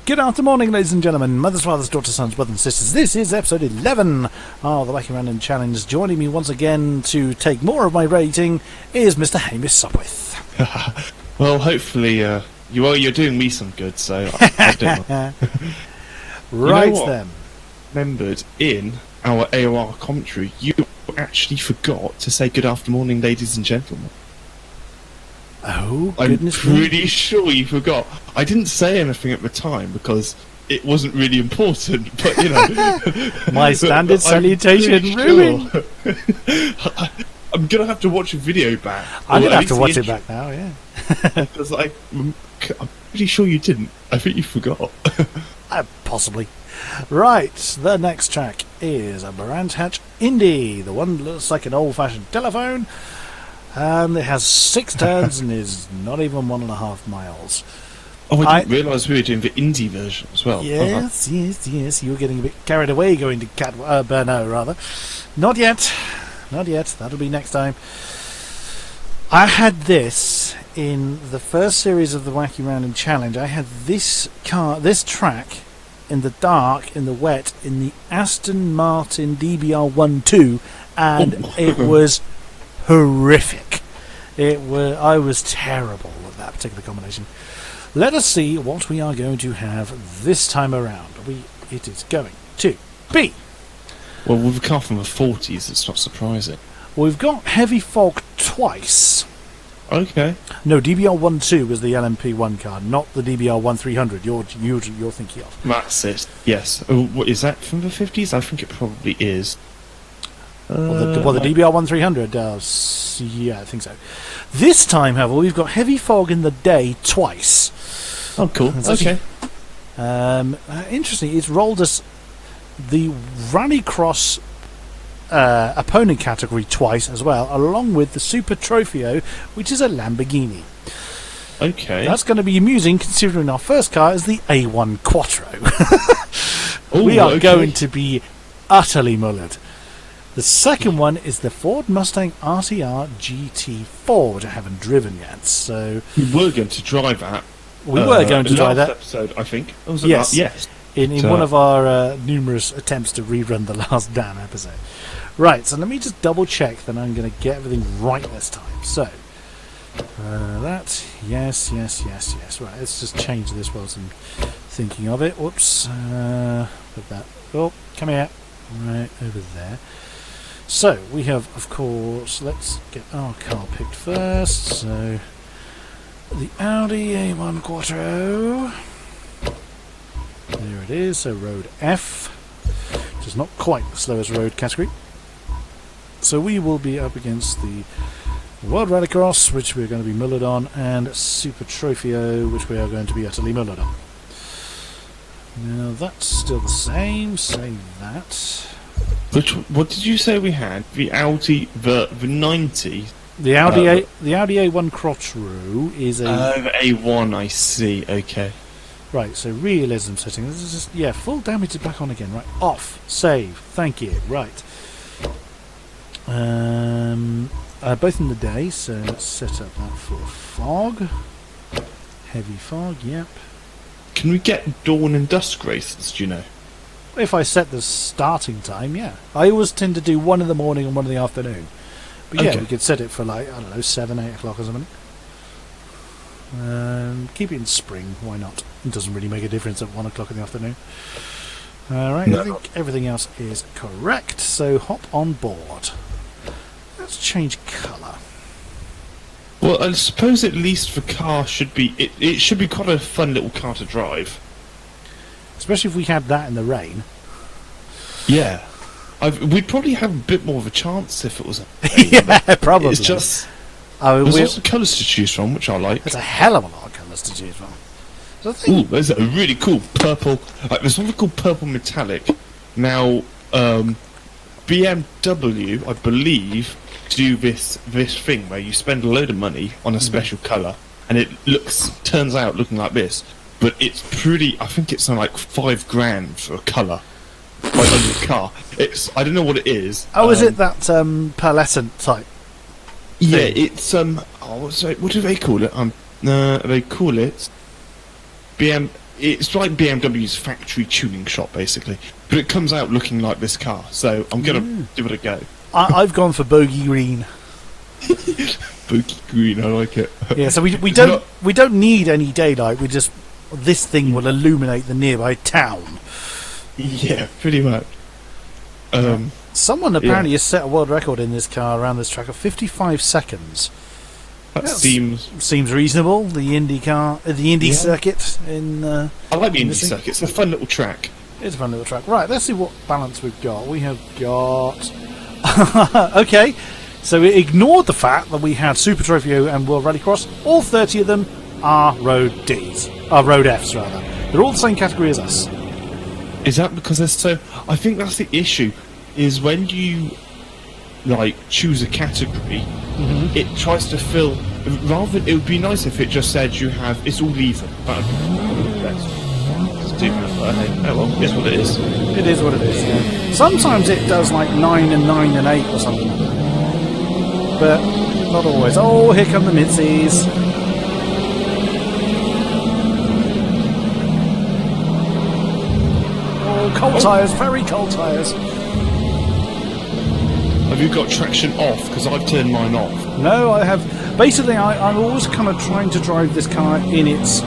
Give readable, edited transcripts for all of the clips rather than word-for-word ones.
Good afternoon, ladies and gentlemen, mothers, fathers, daughters, sons, brothers and sisters. This is episode 11 of the Wacky Random Challenge. Joining me once again to take more of my rating is Mr. Hamish Sopwith. Well, hopefully you're doing me some good, so I don't know. Right then. Remembered in our AOR commentary, you actually forgot to say good afternoon, ladies and gentlemen. Oh, I'm goodness pretty me. sure you forgot. I didn't say anything at the time because it wasn't really important, but you know. My standard salutation ruined. I'm gonna have to watch a video back. I'm going to have to watch it back now, yeah. Because I'm pretty sure you didn't. I think you forgot. Possibly. Right, the next track is a Brand Hatch Indy. The one that looks like an old-fashioned telephone. And it has 6 turns and is not even 1.5 miles. Oh, I didn't realise we were doing the indie version as well. Yes, yes. You were getting a bit carried away going to Burno, rather. Not yet. That'll be next time. I had this in the first series of the Wacky Random Challenge. I had this track in the dark, in the wet, in the Aston Martin DBR 1.2, and it was horrific. I was terrible at that particular combination. Let us see what we are going to have this time around. It is going to be. Well, with a car from the 40s, it's not surprising. We've got Heavy Fog twice. Okay. No, DBR 1.2 was the LMP1 car, not the DBR 1300 you're thinking of. That's it. Yes. Oh, what is that from the 50s? I think it probably is. The DBR 1300 does. Yeah, I think so. This time, however, we've got Heavy Fog in the day twice. Oh, cool. Okay. Interesting. It's rolled us the Rallycross opponent category twice as well, along with the Super Trofeo, which is a Lamborghini. Okay. That's going to be amusing, considering our first car is the A1 Quattro. Ooh, we are going to be utterly mullered. The second one is the Ford Mustang RTR GT4, which I haven't driven yet. So we were going to drive that. We were going to try that episode, I think. Yes. Yes. In one of our numerous attempts to rerun the last damn episode. Right, so let me just double check that I'm going to get everything right this time. So, yes. Right, let's just change this whilst I'm thinking of it. Whoops. Put that. Oh, come here. Right, over there. So, we have, of course, let's get our car picked first. So, the Audi A1 Quattro. There it is, so road F, which is not quite the slowest road category. So we will be up against the World Rallycross, which we're going to be mullered on, and Super Trofeo, which we are going to be utterly mullered on. Now that's still the same, save that. What did you say we had? The Audi, the 90? The Audi A1 Quattro is a... A1, I see, okay. Right, so realism setting. This is just, full damage is back on again. Right, off, save, thank you. Right. Both in the day, so let's set up that for fog. Heavy fog, yep. Can we get dawn and dusk races, do you know? If I set the starting time, yeah. I always tend to do one in the morning and one in the afternoon. But yeah, we could set it for 7, 8 o'clock or something. Keep it in spring, why not? It doesn't really make a difference at 1 o'clock in the afternoon. Alright, no. I think everything else is correct, so hop on board. Let's change colour. Well, I suppose at least the car should be... It should be quite a fun little car to drive. Especially if we had that in the rain. Yeah. We'd probably have a bit more of a chance if it was... Yeah, probably. It's just... There's lots of colours to choose from, which I like. There's a hell of a lot of colours to choose from. Ooh, there's a really cool purple... there's something called purple metallic. Now, BMW, I believe, do this thing where you spend a load of money on a special colour, and it turns out looking like this. But it's pretty... I think it's something like $5,000 for a colour. Like on your car. I don't know what it is. Oh, is it that pearlescent type? Yeah, it's what do they call it? They call it it's like BMW's factory tuning shop, basically. But it comes out looking like this car, so I'm going to give it a go. I've gone for bogey green. Bogey green, I like it. Yeah, so we don't need any daylight. This thing will illuminate the nearby town. Yeah, pretty much. Someone apparently has set a world record in this car around this track of 55 seconds. That seems reasonable. The Indy circuit in. I like the Indy circuit. It's a fun little track. It's a fun little track. Right, let's see what balance we've got. We have got. Okay, so we ignored the fact that we had Super Trophy and World Rallycross. All 30 of them are Road Ds, Road Fs rather. They're all the same category as us. Is that because they're so? I think that's the issue. Is when you choose a category, it tries to fill. Rather, it would be nice if it just said you have. It's all even. That would be best. Oh well, it's what it is. It is what it is. Yeah. Sometimes it does 9 and 9 and 8 or something, but not always. Oh, here come the Mitzies. Oh, cold tyres, very cold tyres. Have you got traction off? Because I've turned mine off. No, I have. Basically, I'm always kind of trying to drive this car in its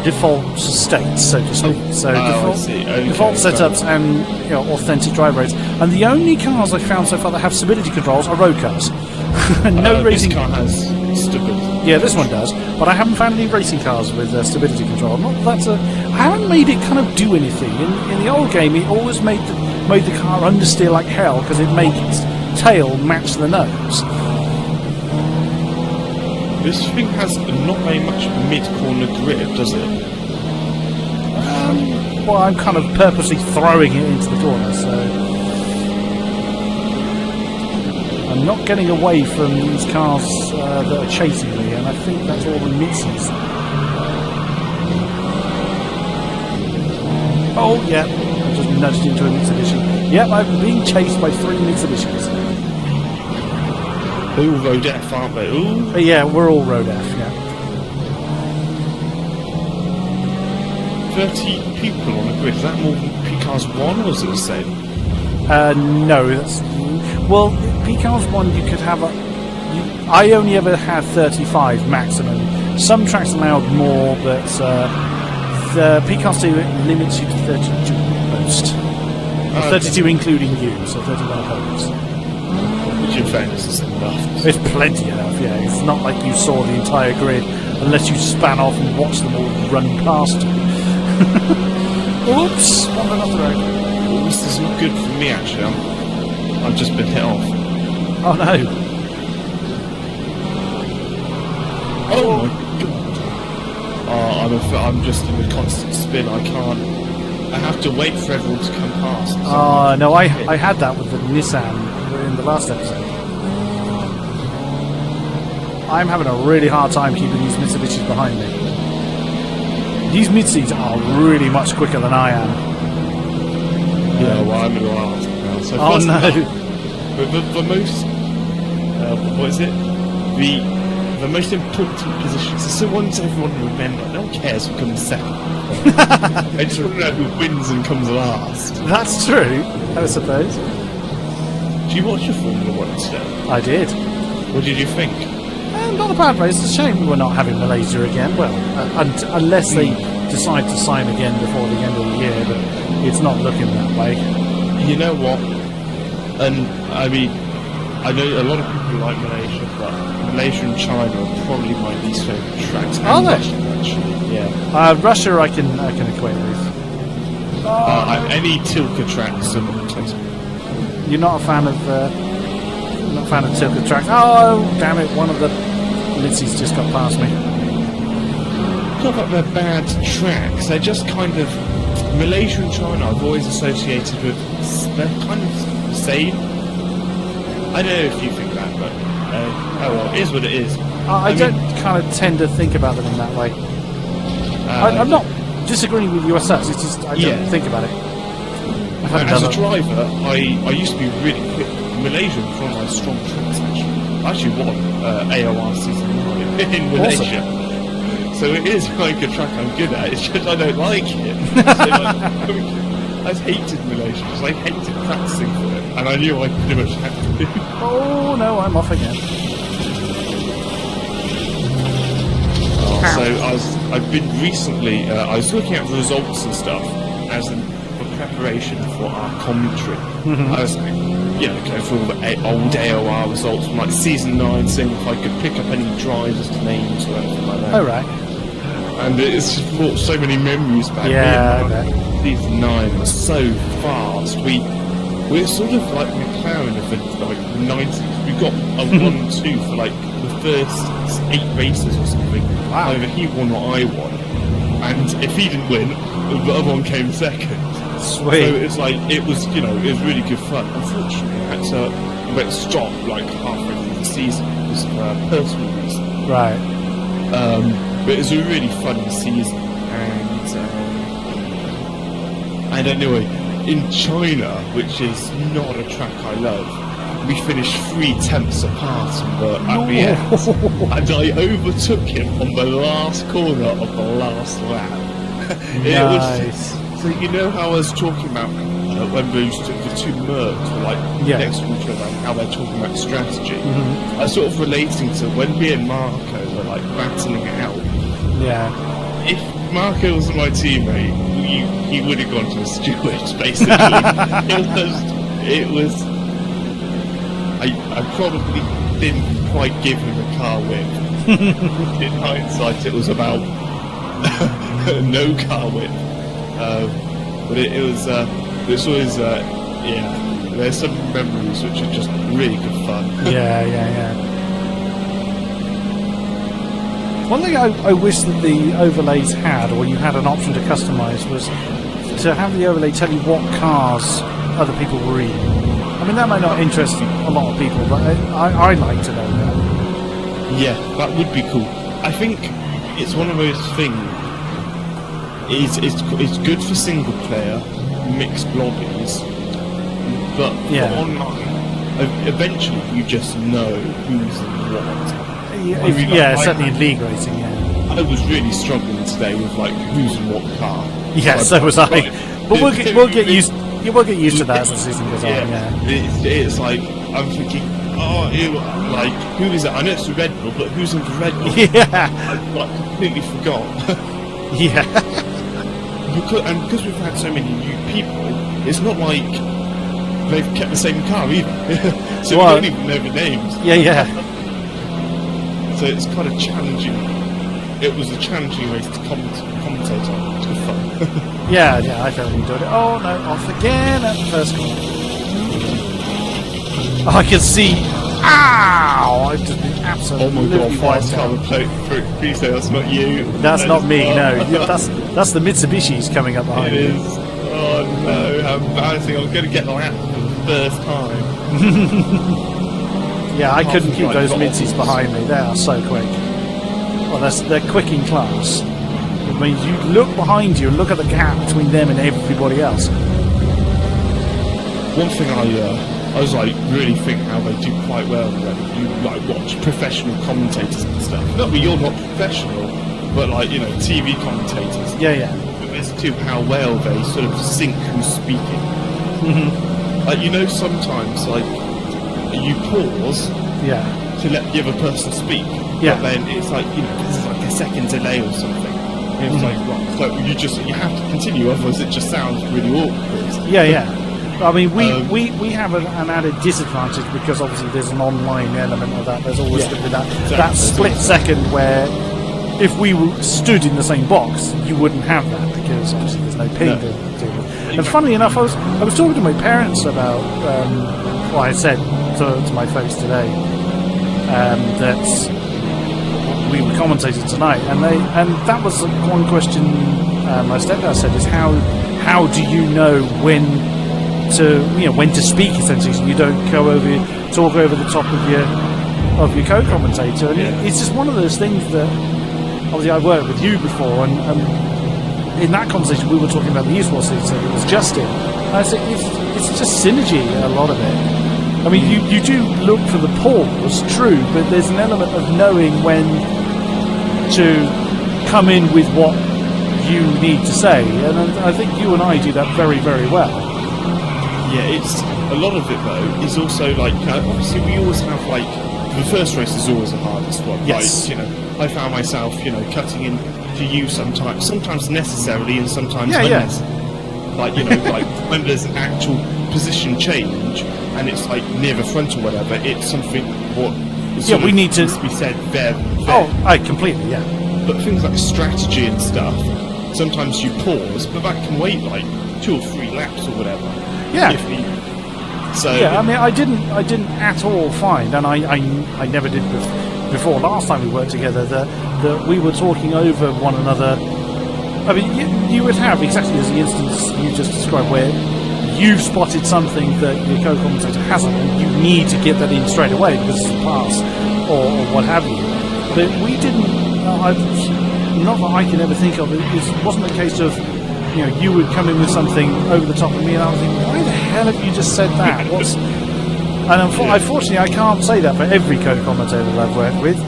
default state, so to speak. Default setups and authentic drive rates. And the only cars I've found so far that have stability controls are road cars. No racing. This car has stability. Yeah, this one does. But I haven't found any racing cars with stability control. I haven't made it kind of do anything. In the old game, it always made the car understeer like hell because it made its tail match the nose. This thing has not very much mid-corner grip, does it? Well, I'm kind of purposely throwing it into the corner, so I'm not getting away from these cars that are chasing me, and I think that's all the Mitsubishi. Oh, yeah, I just nudged into a Mitsubishi. Yep, I'm being chased by 3 Mitsubishis. They're all Road F, aren't they? Ooh. Yeah, we're all Road F, yeah. 30 people on a grid, is that more than P-Cars 1, or is it the same? No, that's... Well, P-Cars 1 you could have I only ever had 35 maximum. Some tracks allowed more, but the P-Cars 2 limits you to 32 most. 32 including you, so 31 opponents. Which in fairness is enough. It's plenty enough, yeah. It's not like you saw the entire grid, unless you span off and watch them all run past you. Oops! One off the road. Well, this is not good for me, actually. I've just been hit off. Oh no! Oh my god! Oh, I'm just in a constant spin. I can't. I have to wait for everyone to come past. Oh no! I had that with the Nissan in the last episode. I'm having a really hard time keeping these Mitsubishis behind me. These Mitsubishis are really much quicker than I am. Yeah, well, I'm in the last now. So oh no! The most, what is it? The most important positions. It's the ones everyone remember. No one cares who comes second. I just want to know who wins and comes last. That's true, I suppose. Do you watch your Formula 1 still? I did. What did you think? Not a bad race. It's a shame we're not having Malaysia again. Well, unless they decide to sign again before the end of the year, but it's not looking that way. You know what? And I mean, I know a lot of people like Malaysia, but Malaysia and China are probably my least favourite tracks. Are they? Russia, actually, yeah. Russia, I can equate with. Any Tilka tracks are not tasty. You're not a fan of Tilka tracks? Oh, damn it! One of the Mitzies just got past me. It's not that they're bad tracks. They're just kind of Malaysia and China. I've always associated with. They're kind of same. I don't know if you think that, but oh well, it is what it is. I don't kind of tend to think about them in that way. I'm not disagreeing with you as such. It's just I don't think about it. As a driver, I used to be really quick. Malaysia was one of my strong tracks, actually. I actually won AOR season 9 in Malaysia. Awesome. So it is like a track I'm good at. It's just I don't like it. So, like, I hated relations. I hated practicing for it, and I knew I pretty much had to. Oh no, I'm off again. So I've been recently. I was looking at the results and stuff as for preparation for our commentary. I was like, going through all the old AOR results from like season 9, seeing if I could pick up any drivers' names or anything like that. Oh right. And it's just brought so many memories back. Yeah. Season 9 was so fast. We're sort of like McLaren of the 90s. We got a 1-2 for like the first 8 races or something. Wow. Either he won or I won. And if he didn't win, the other one came second. Sweet. So it's like, it was really good fun. Unfortunately, I had to stop like halfway through the season because of personal reasons. Right. But it was a really fun season. And anyway, in China, which is not a track I love, we finished 3/10 apart at the end, and I overtook him on the last corner of the last lap. Nice. So you know how I was talking about when the two Mercs were like next to each other, and how they're talking about strategy. I was sort of relating to when me and Marco were like battling it out. Yeah. If Marco wasn't my teammate, he would have gone to the stewards, basically. it was. I probably didn't quite give him a car whip. In hindsight, it was about no car whip. But it was. This was. There's some memories which are just really good fun. Yeah. One thing I wish that the overlays had, or you had an option to customise, was to have the overlay tell you what cars other people were in. I mean, that might not interest a lot of people, but I'd like to know that. Yeah, that would be cool. I think it's one of those things. It's good for single player, mixed lobbies, but for online, eventually you just know who's what. Certainly in league racing, I was really struggling today with like who's in what car. Yeah, so was I. But we'll get used. You will get used to that as the season goes on. Yeah. It's like I'm thinking, who is it? I know it's the Red Bull, but who's in the Red Bull? Yeah, I completely forgot. Yeah. Because we've had so many new people, it's not like they've kept the same car either. So we don't even know the names. Yeah. So it's kind of challenging. It was a challenging race to commentate on. It was fun. Yeah, I totally enjoyed it. Oh no, off again at the first corner. I can see. Ow! I've just been absolutely wiped out. Please say that's not you. That's not me. No, that's the Mitsubishi's coming up behind me. It is. Oh no! How embarrassing! I'm going to get the lap for the first time. Yeah, I couldn't keep those Mitzies behind me. They are so quick. Well, they're quick in class. It means you look behind you and look at the gap between them and everybody else. One thing I was like really think how they do quite well when you like watch professional commentators and stuff. Not that you're not professional, but like TV commentators. Yeah. As to how well they sort of sync who's speaking. Like sometimes like you pause. Yeah. To let the other person speak. Yeah. But then it's like this is like a second delay or something. And it's like so you have to continue, otherwise it just sounds really awkward. Yeah. I mean, we have an added disadvantage because obviously there's an online element of that. There's always going to be that split second where if we stood in the same box, you wouldn't have that because obviously there's no ping to do. And funnily enough, I was talking to my parents about what I said to my folks today that we were commentating tonight, and that was one question my stepdad said is how do you know when to speak essentially, so you don't talk over the top of your co-commentator. And it's just one of those things that obviously I've worked with you before, and in that conversation we were talking about the esports league, so it was Justin. I said it's just synergy, a lot of it. I mean, you do look for the pause, true, but there's an element of knowing when to come in with what you need to say, and I think you and I do that very, very well. Yeah, it's a lot of it though is also like obviously we always have like the first race is always the hardest one. Yes. Like, I found myself cutting in to you sometimes necessarily and sometimes unnecessarily. Like like when there's an actual position change and it's like near the front or whatever, it's something we need to be said there. Oh, I completely But things like strategy and stuff, sometimes you pause, but that can wait like 2 or 3 laps or whatever. Yeah. So I mean, I didn't at all find, and I never did before last time we worked together, that we were talking over one another. I mean, you would have exactly as the instance you just described, where you've spotted something that your co-commentator hasn't, and you need to get that in straight away because it's a pass or what have you. But we didn't. Not that I can ever think of. It wasn't a case of you would come in with something over the top of me, and I was thinking, why the hell have you just said that? And unfortunately, I can't say that for every co-commentator that I've worked with.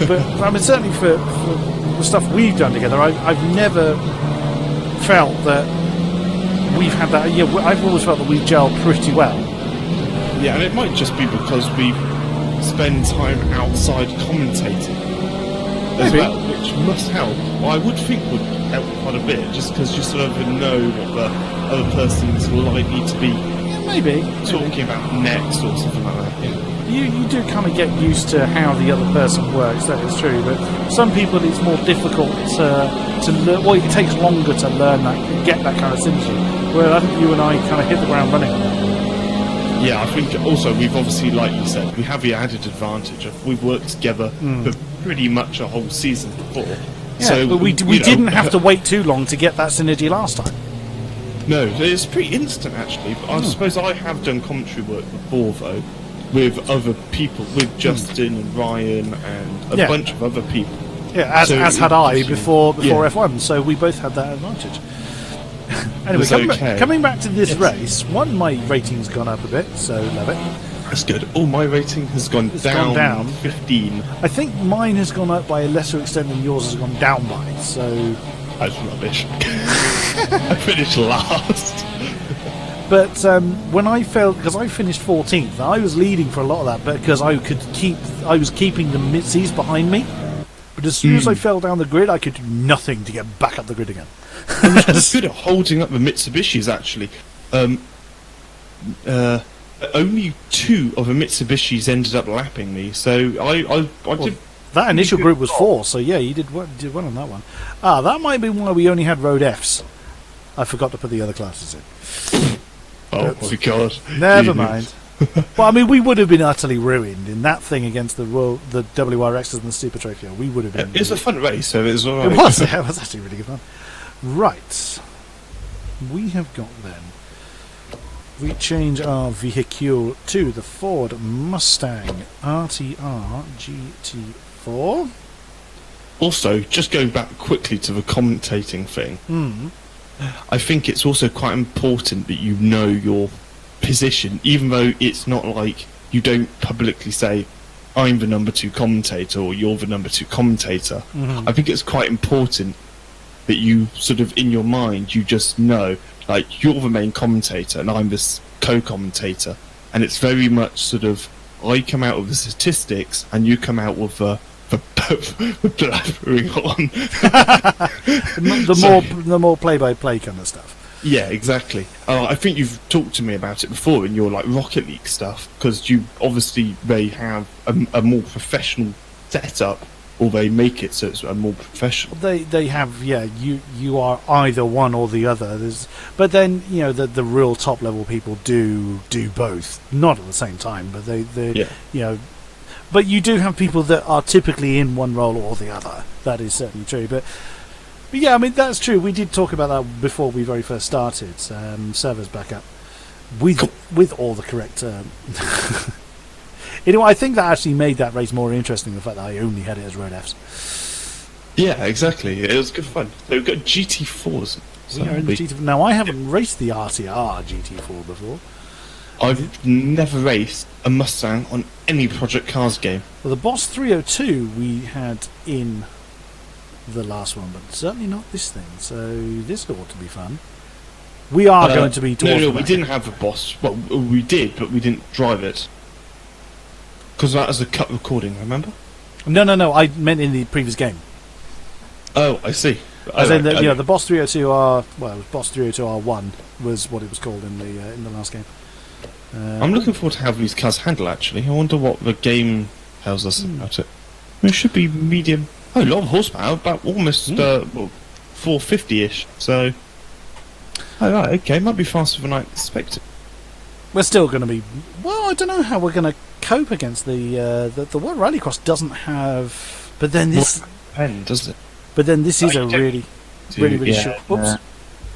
But I mean, certainly for the stuff we've done together, I've never felt that we've had that. Yeah, I've always felt that we've gelled pretty well. Yeah, and it might just be because we spend time outside commentating as well, which must help. Well, I would think would help quite a bit, just because you sort of know what the other person's likely to be talking about next or something like that. You do kind of get used to how the other person works, that is true, but some people it's more difficult to learn, well, it takes longer to learn that, get that kind of synergy, where I think you and I kind of hit the ground running on that. Yeah, I think also we've obviously, like you said, we have the added advantage of we've worked together for pretty much a whole season before. Yeah, so but we didn't have to wait too long to get that synergy last time. No, it's pretty instant actually. But I suppose I have done commentary work before though, with other people, with Justin and Ryan and a bunch of other people. Yeah, as had I before F1, so we both had that advantage. Anyway, coming back to this race, my rating's gone up a bit, so love it. That's good. Oh, my rating has gone down 15. I think mine has gone up by a lesser extent than yours has gone down by, so... That's rubbish. I finished last. But when I fell, because I finished 14th, I was leading for a lot of that, but because I was keeping the Mitzies behind me. But as soon as I fell down the grid, I could do nothing to get back up the grid again. I was good at holding up the Mitsubishis, actually. Only 2 of the Mitsubishis ended up lapping me, so I did... That initial group was 4, so yeah, you did one on that one. That might be why we only had road Fs. I forgot to put the other classes in. Oh my god. Never mind. Well, I mean, we would have been utterly ruined in that thing against the WRXs and the Super Trophy. We would have been... It was a fun race, so it was alright. It was actually really good fun. Right. We have got then... We change our vehicle to the Ford Mustang RTR GT4. Also, just going back quickly to the commentating thing, I think it's also quite important that you know your position, even though it's not like you don't publicly say, I'm the number 2 commentator or you're the number 2 commentator. I think it's quite important that you sort of, in your mind, you just know, like, you're the main commentator and I'm this co-commentator, and it's very much sort of, I come out with the statistics and you come out with the blabbering on. the more play-by-play kind of stuff. Yeah, exactly. I think you've talked to me about it before in your like Rocket League stuff, because they have a more professional setup, or they make it so it's a more professional. They have, yeah. You are either one or the other. But then the real top level people do both, not at the same time, but they But you do have people that are typically in one role or the other. That is certainly true. But yeah, I mean, that's true. We did talk about that before we very first started. Servers back up with all the correct... I think that actually made that race more interesting, the fact that I only had it as road Fs. Yeah, exactly. It was good fun. So we've got GT4s. Now, I haven't raced the RTR GT4 before. I've never raced a Mustang on any Project Cars game. Well, the Boss 302 we had in the last one, but certainly not this thing. So this ought to be fun. We are going to be towards No, we didn't have a boss. Well, we did, but we didn't drive it. Because that was a cut recording, remember? No. I meant in the previous game. Oh, I see. As in the boss 302R. Well, it was boss 302R1 was what it was called in the last game. I'm looking forward to having these cars handle. Actually, I wonder what the game tells us about it. It should be medium. Oh, a lot of horsepower, about almost 450-ish. So, right, okay, might be faster than I expected. We're still going to be. Well, I don't know how we're going to cope against the World Rallycross doesn't have. But then this. Depends, does it? But then this is a really yeah, short. Oops,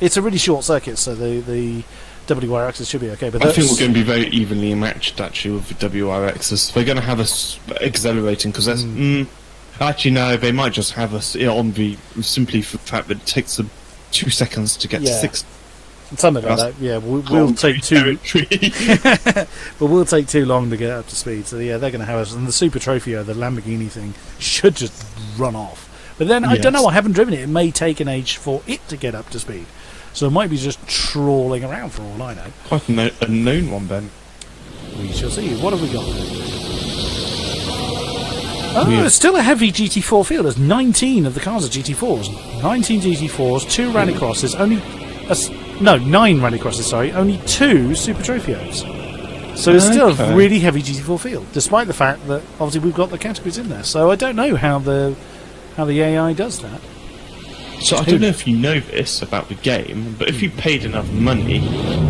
it's a really short circuit, so the WRXs should be okay. But I think we're going to be very evenly matched actually with the WRXs. They're going to have us accelerating because that's. Actually, no, they might just have us on the simply for the fact that it takes them 2 seconds to get to 6. Something like that. Yeah, we'll take too. But we'll take too long to get up to speed. So yeah, they're going to have us. And the Super Trofeo, the Lamborghini thing, should just run off. But then I don't know. I haven't driven it. It may take an age for it to get up to speed. So it might be just trawling around for all I know. Quite a known one, Ben. We shall see. What have we got? Oh, it's still a heavy GT4 field. There's 19 of the cars are GT4s. 19 GT4s, 2 rallycrosses, 9 rallycrosses, sorry, only 2 Super Trofios. So it's still a really heavy GT4 field, despite the fact that obviously we've got the categories in there. So I don't know how the AI does that. So I don't know if you know this about the game, but if you paid enough money,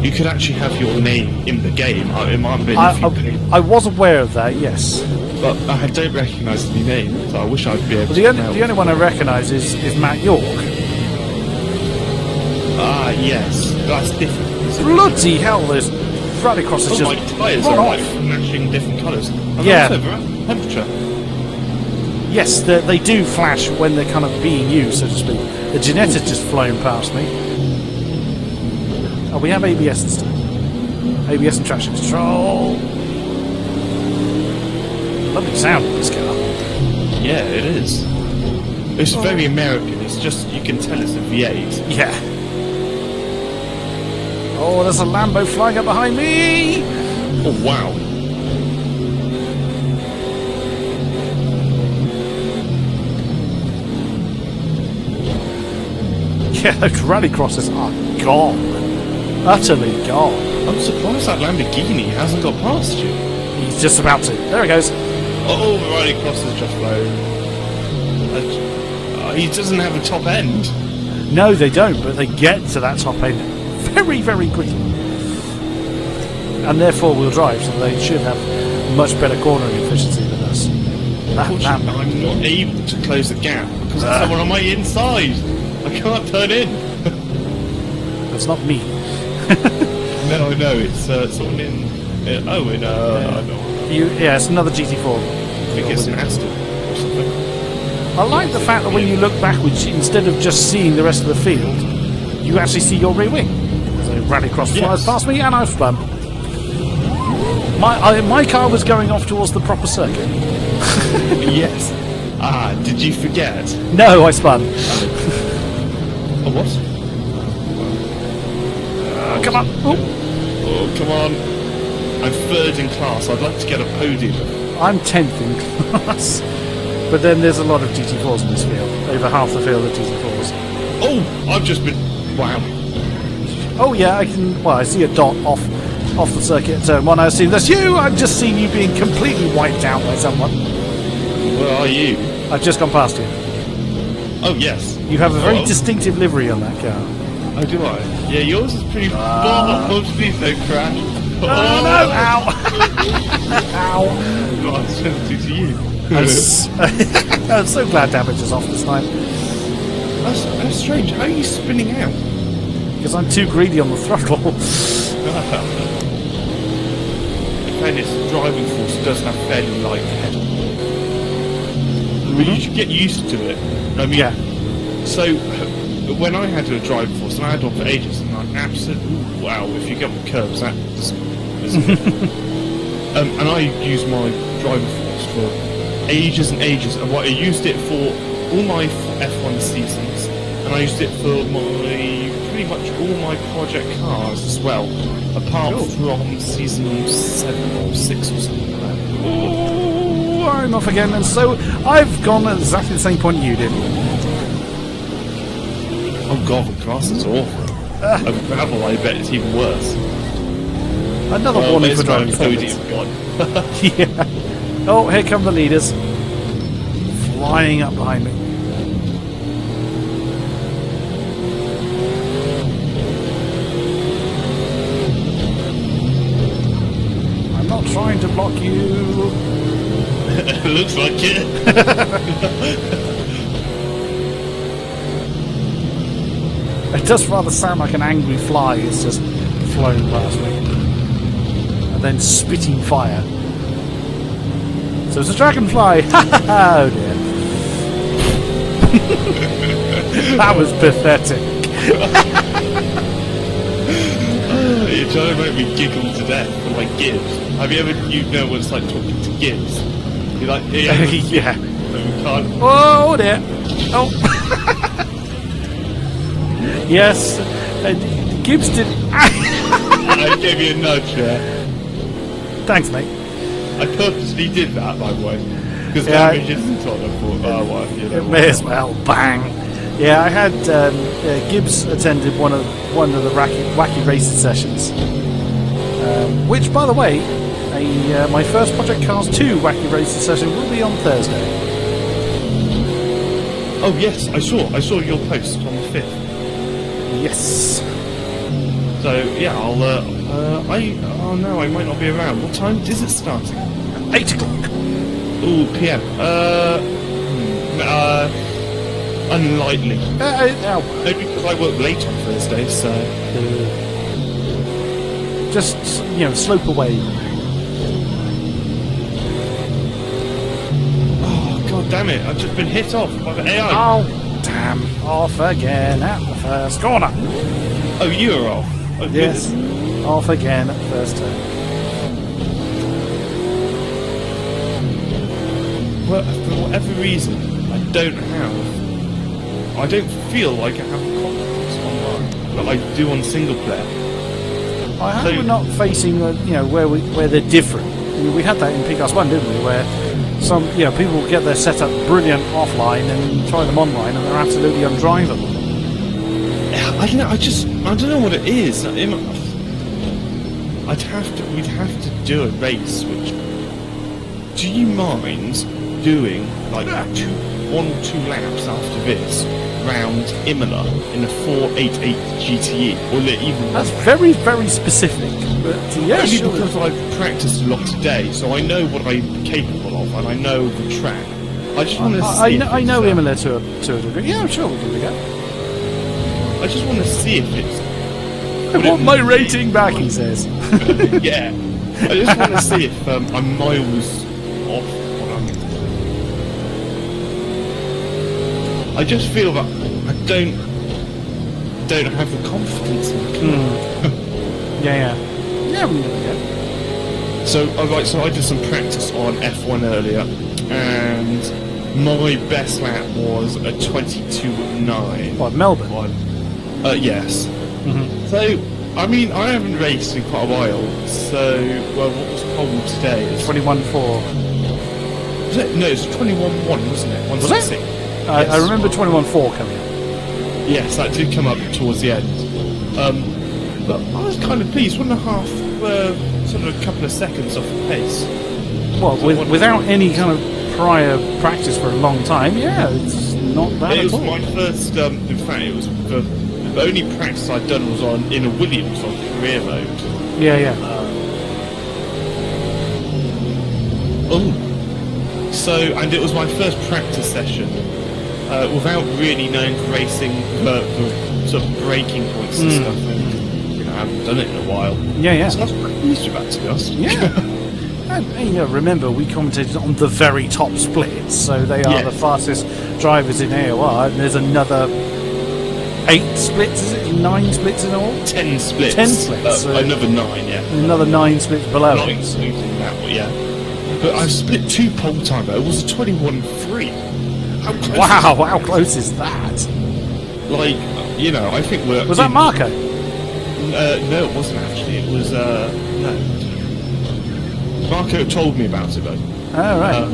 you could actually have your name in the game. It might have been if you paid. I was aware of that, yes. But I don't recognise the name, so I wish I'd be able to. The only one I recognise is Matt York. Ah, yes. That's different. Bloody hell, those rallycrosses my just tyres run are off. like matching different colours. And Yeah. also the temperature. Yes, they do flash when they're kind of being used, so to speak. The Jeanette has just flown past me. Oh, we have ABS and stuff. ABS and traction control. Lovely sound of this car. Yeah, it is. It's very American. It's just, you can tell it's a V8. Yeah. Oh, there's a Lambo flying up behind me! Oh, wow. Yeah, those rallycrosses are gone. Utterly gone. I'm surprised that Lamborghini hasn't got past you. He's just about to. There he goes. Oh, the rallycross has just flown. He doesn't have a top end. No, they don't, but they get to that top end very, very quickly. And they're four-wheel drive, so they should have much better cornering efficiency than us. Unfortunately, I'm not able to close the gap because there's someone on my inside. I can't turn in. That's not me. No, it's someone in. I know. Yeah, it's another GT4. I think it's an Aston or something. I like the fact that when you look backwards, instead of just seeing the rest of the field, you actually see your rear wing. So rallycross flies past me, and I've spun. My car was going off towards the proper circuit. Yes. Ah, did you forget? No, I spun. Oh, what? Come on. Oh, come on. I'm third in class. I'd like to get a podium. I'm 10th in class. But then there's a lot of GT4s in this field. Over half the field are GT4s. Oh, I've just been... Wow. Oh yeah, I can... Well, I see a dot off the circuit at turn 1. I assume that's you! I've just seen you being completely wiped out by someone. Where are you? I've just gone past you. Oh, yes. You have a very distinctive livery on that car. Oh, do I? Yeah, yours is pretty bold. Please don't crash. Oh, no! Ow! Ow! God, it's sensitive to you. I'm so glad damage is off this time. That's strange. How are you spinning out? Because I'm too greedy on the throttle. In fairness, driving force does have fairly light pedal. But you should get used to it. I mean, so when I had a driving force, and I had one for ages, and I absolutely wow, if you get on the curves, that isn't and I used my driving force for ages and ages, and what I used it for all my F1 seasons, and I used it for pretty much all my project cars as well, apart from season 7 or 6 or something like that. Oh, I'm off again, and so I've gone at exactly the same point you did. Oh god, the grass is awful. Over gravel, I bet it's even worse. Another warning for driving Cody forwards. gone. Yeah. Oh, here come the leaders. Flying up behind me. I'm not trying to block you. Looks like it. It does rather sound like an angry fly is just flown past me. And then spitting fire. So it's a dragonfly! Oh dear. That was pathetic. You're trying to make me giggle to death for like Gibbs. Have you ever, what it's like talking to Gibbs? You're like, yeah. No, we can't. Oh dear. Oh. Yes. Gibbs did. I gave you a nudge there. Thanks, mate. I purposely did that, by the way. Because damage isn't on. I thought, oh, well, it may as well. Bang. Yeah, I had Gibbs attended one of the wacky racing sessions, which, by the way, my first Project Cars 2 wacky racing session will be on Thursday. Oh yes, I saw your post on the 5th. Yes. So yeah, I might not be around. What time is it starting? 8 o'clock. Ooh, PM. Unlikely. Maybe because I work late on Thursday, so just slope away. Oh god damn it! I've just been hit off by the AI. Oh damn! Off again at the first corner. Oh, you're off. Oh, yes, goodness. Off again at the first turn. Well, for whatever reason, I don't feel like I have confidence online, but I do on single player. I hope we're not facing, where they're different. We had that in PCAS1, didn't we? Where some, people get their setup brilliant offline and try them online, and they're absolutely undrivable. I don't know. I don't know what it is. We'd have to do a race. Which, do you mind doing like 1 or 2 laps after this round Imola in a 488 GTE, or even that's very, very specific. But yeah, only sure. because I've practiced a lot today, so I know what I'm capable of, and I know the track. I just want to. I know Imola to a degree. Yeah, I'm sure we'll give it a go. I just want to see if it's. I want my rating back, he says. Yeah, I just want to see if I'm miles off. I just feel that I don't have the confidence in the car. Yeah, we never get. So I did some practice on F1 earlier, and my best lap was a 22.9. What, Melbourne? Yes. Mm-hmm. So I mean, I haven't raced in quite a while. So what was pole today? 21.4. Was it? No, it's 21.1, wasn't it? 166. Yes. I remember 21.4 coming up. Yes, that did come up towards the end. But I was kind of pleased. 1.5, sort of a couple of seconds off the pace. Well, without any kind of prior practice for a long time, yeah, it's not bad at all. It was my first, in fact, it was the only practice I'd done was in a Williams on career mode. Yeah. And it was my first practice session. Without really knowing for racing the sort of braking points and stuff, and I haven't done it in a while. Yeah. So I was quite pleased with that, to be honest. Yeah. And remember, we commentated on the very top splits, so they are the fastest drivers in AOR, and there's another 8 splits, is it? 9 splits in all? 10 splits. 10 splits. Another 9, yeah. Another 9 splits below. Not including that one, yeah. But I split 2 pole time, though. It was a 21.3. Wow, how close is that? Like, you know, I think we're... Was that Marco? No, it wasn't actually. It was, no. Marco told me about it, though. Oh, right.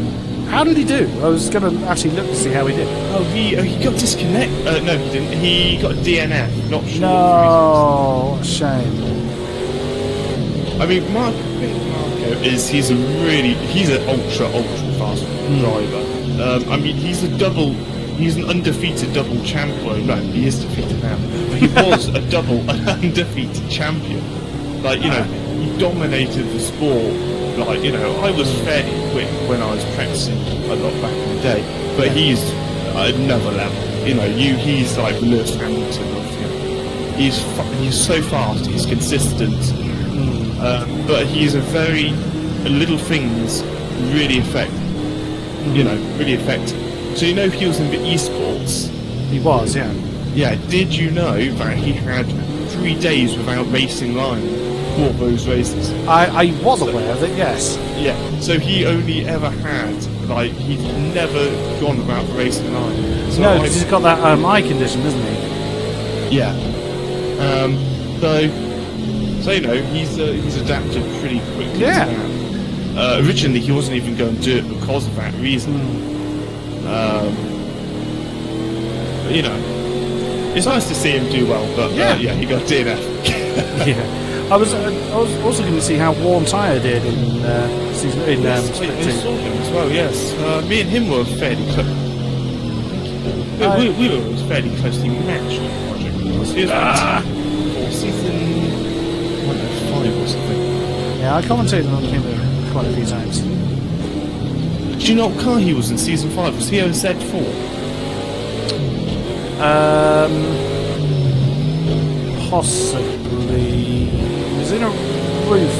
How did he do? I was going to actually look to see how he did. Oh, he got disconnected. No, he didn't. He got a DNF. Not sure. No, what a shame. I mean, Marco he's an ultra fast driver. I mean, he's an undefeated double champion. No, he is defeated now. He was an undefeated champion. Like, you know, he dominated the sport. Like, you know, I was fairly quick when I was practicing a lot back in the day, but he's another level. You know, he's like Lewis Hamilton. He's so fast. He's consistent. But he's little things really affect. You know, really affect. So you know, he was in the esports. He was, yeah. Yeah. Did you know that he had 3 days without racing line? For those races. I was aware of it, yes. Yeah, so he only ever had, like, he's never gone without the racing line. So no, because he's got that eye condition, doesn't he? Yeah. So you know, he's adapted pretty quickly to that. Originally, he wasn't even going to do it because of that reason. But, you know, it's nice to see him do well, but yeah, he got DNF. Yeah. I was also going to see how Warm Tyre did in season in Split 2. I saw him as well. Yes, me and him were fairly close. We were fairly closely matched. He was for season 5 or something. Yeah, I commentated on him quite a few times. Do you know what car he was in season 5? Was he a Z4? Possibly. Was in a roof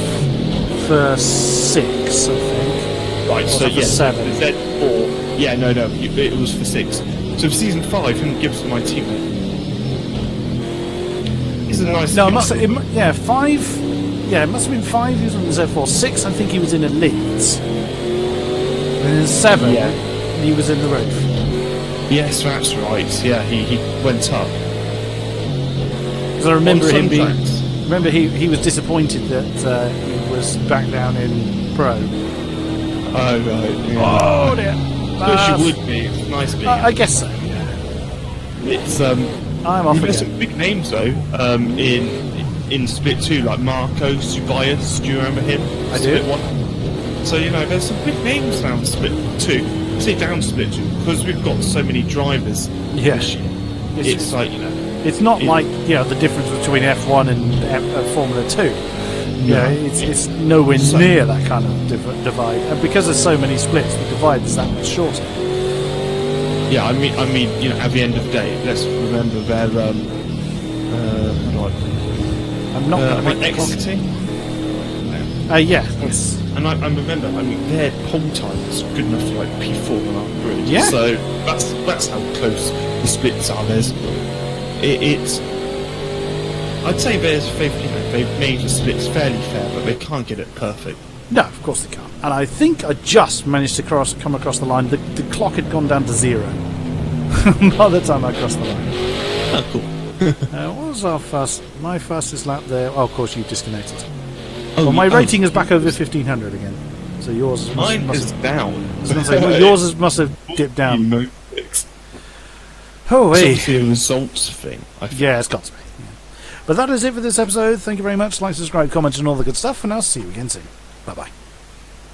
for 6, I think. Right, so for 7. Z4. Yeah, no, it was for 6. So for season 5, him and Gibbs were my teammate. He's a nice. No, 5. Yeah, it must have been 5. He was on the Z4. 6, I think he was in Elite. And then 7, he was in the roof. Yes, that's right. Yeah, he went up. Because I remember him being. Remember, he was disappointed that he was back down in Pro. Oh, right. Yeah. Oh, dear. I wish you would be. It's nice being. I guess so, yeah. It's, I'm off there's again. some big names, though, in Split 2, like Marco Subias. Do you remember him? I Split do. 1. So, you know, there's some big names now in Split 2. I say down Split 2, because we've got so many drivers. Yeah. It's like, you know. It's not like, you know, the difference between F1 and Formula 2. Yeah, it's nowhere near that kind of divide. And because there's so many splits, the divide is that much shorter. Yeah, I mean, you know, at the end of the day, let's remember their I'm not going to make exiting. Yes. And I remember, I mean, their pole time is good enough for like P4 on our grid. Yeah. So that's how close the splits are. I'd say they've made the splits fairly fair, but they can't get it perfect. No, of course they can't. And I think I just managed to come across the line. The clock had gone down to 0 by the time I crossed the line. Oh, cool. What was my fastest lap there? Oh, of course, you disconnected. Well, my rating is back over 1500 again. So yours mine is down. I was going to say, well, yours must have dipped down. Oh, it's a results thing. Yeah, it's got to be. Yeah. But that is it for this episode. Thank you very much. Like, subscribe, comment, and all the good stuff. And I'll see you again soon. Bye-bye.